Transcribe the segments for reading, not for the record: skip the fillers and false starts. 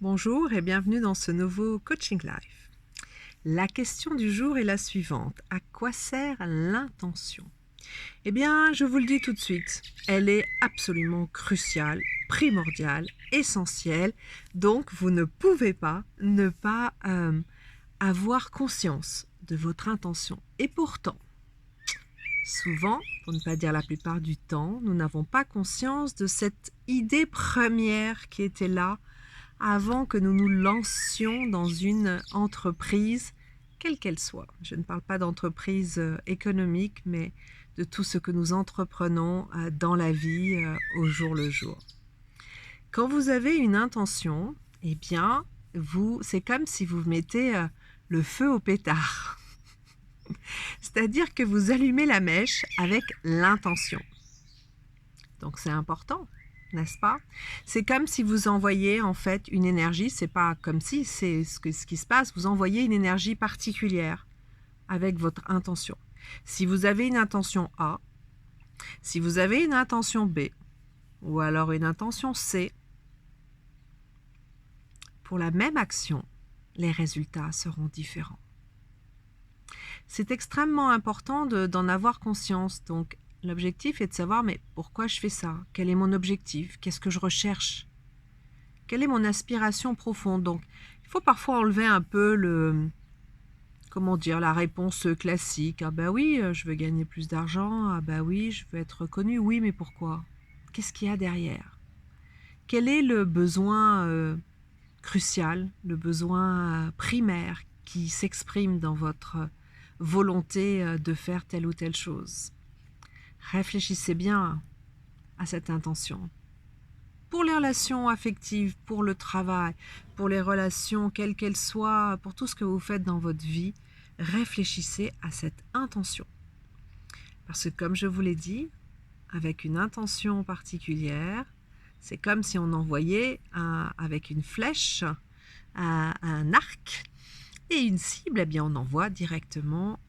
Bonjour et bienvenue dans ce nouveau Coaching Live. La question du jour est la suivante. À quoi sert l'intention? Eh bien, je vous le dis tout de suite, elle est absolument cruciale, primordiale, essentielle. Donc, vous ne pouvez pas ne pas avoir conscience de votre intention. Et pourtant, souvent, pour ne pas dire la plupart du temps, nous n'avons pas conscience de cette idée première qui était là avant que nous nous lancions dans une entreprise, quelle qu'elle soit. Je ne parle pas d'entreprise économique, mais de tout ce que nous entreprenons dans la vie au jour le jour. Quand vous avez une intention, eh bien, c'est comme si vous mettez le feu au pétard. C'est-à-dire que vous allumez la mèche avec l'intention. Donc c'est important, n'est-ce pas? C'est comme si vous envoyez en fait une énergie, c'est pas comme si, c'est ce qui se passe, vous envoyez une énergie particulière avec votre intention. Si vous avez une intention A, si vous avez une intention B, ou alors une intention C, pour la même action, les résultats seront différents. C'est extrêmement important d'en avoir conscience, donc l'objectif est de savoir, mais pourquoi je fais ça? Quel est mon objectif? Qu'est-ce que je recherche? Quelle est mon aspiration profonde? Donc, il faut parfois enlever un peu la réponse classique. Ah ben oui, je veux gagner plus d'argent. Ah ben oui, je veux être reconnu. Oui, mais pourquoi? Qu'est-ce qu'il y a derrière? Quel est le besoin crucial, le besoin primaire qui s'exprime dans votre volonté de faire telle ou telle chose? Réfléchissez bien à cette intention. Pour les relations affectives, pour le travail, pour les relations quelles qu'elles soient, pour tout ce que vous faites dans votre vie, réfléchissez à cette intention. Parce que comme je vous l'ai dit, avec une intention particulière, c'est comme si on envoyait avec une flèche, un arc et une cible, eh bien on envoie directement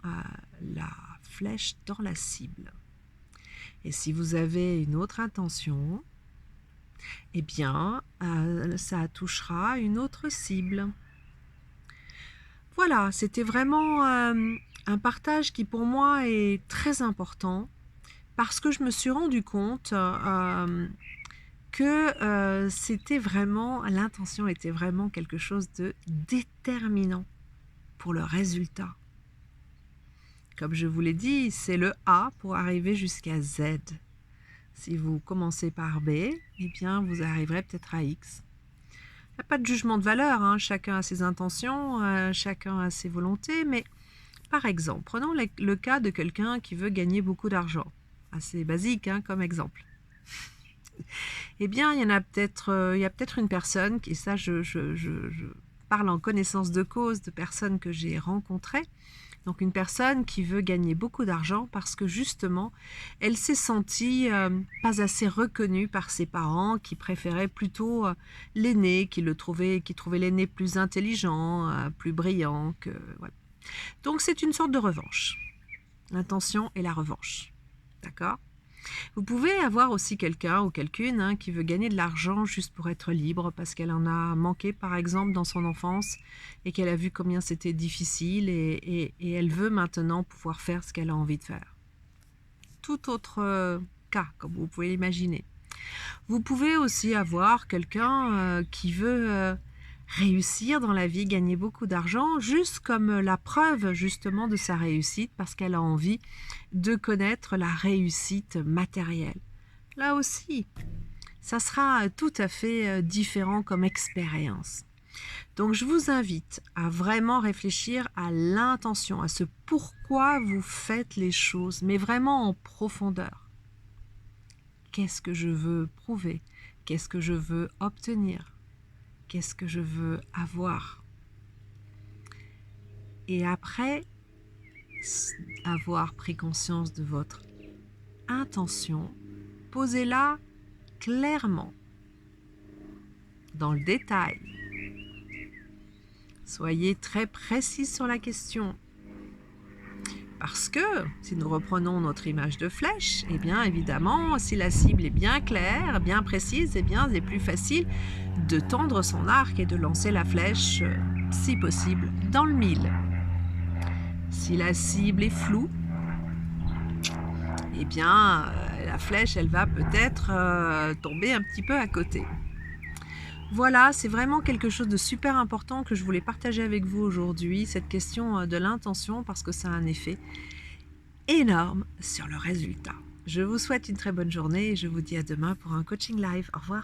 la flèche dans la cible. Et si vous avez une autre intention, eh bien, ça touchera une autre cible. Voilà, c'était vraiment un partage qui pour moi est très important parce que je me suis rendu compte que l'intention était vraiment quelque chose de déterminant pour le résultat. Comme je vous l'ai dit, c'est le A pour arriver jusqu'à Z. Si vous commencez par B, eh bien vous arriverez peut-être à X. Il n'y a pas de jugement de valeur, hein. Chacun a ses intentions, chacun a ses volontés, mais par exemple, prenons le cas de quelqu'un qui veut gagner beaucoup d'argent. Assez basique comme exemple. Eh bien, il y a peut-être une personne, et ça je parle en connaissance de cause de personnes que j'ai rencontrées, donc une personne qui veut gagner beaucoup d'argent parce que justement, elle s'est sentie pas assez reconnue par ses parents qui préféraient plutôt l'aîné, qui trouvaient l'aîné plus intelligent, plus brillant. Voilà. Donc c'est une sorte de revanche. L'intention est la revanche. D'accord ? Vous pouvez avoir aussi quelqu'un ou quelqu'une qui veut gagner de l'argent juste pour être libre parce qu'elle en a manqué par exemple dans son enfance et qu'elle a vu combien c'était difficile et elle veut maintenant pouvoir faire ce qu'elle a envie de faire. Tout autre cas, comme vous pouvez l'imaginer. Vous pouvez aussi avoir quelqu'un qui veut réussir dans la vie, gagner beaucoup d'argent, juste comme la preuve justement de sa réussite, parce qu'elle a envie de connaître la réussite matérielle. Là aussi, ça sera tout à fait différent comme expérience. Donc je vous invite à vraiment réfléchir à l'intention, à ce pourquoi vous faites les choses, mais vraiment en profondeur. Qu'est-ce que je veux prouver? Qu'est-ce que je veux obtenir? Qu'est-ce que je veux avoir? Et après avoir pris conscience de votre intention, posez-la clairement, dans le détail. Soyez très précis sur la question. Parce que si nous reprenons notre image de flèche, eh bien évidemment, si la cible est bien claire, bien précise, eh bien c'est plus facile de tendre son arc et de lancer la flèche, si possible, dans le mille. Si la cible est floue, eh bien la flèche, elle va peut-être tomber un petit peu à côté. Voilà, c'est vraiment quelque chose de super important que je voulais partager avec vous aujourd'hui, cette question de l'intention, parce que ça a un effet énorme sur le résultat. Je vous souhaite une très bonne journée et je vous dis à demain pour un coaching live. Au revoir.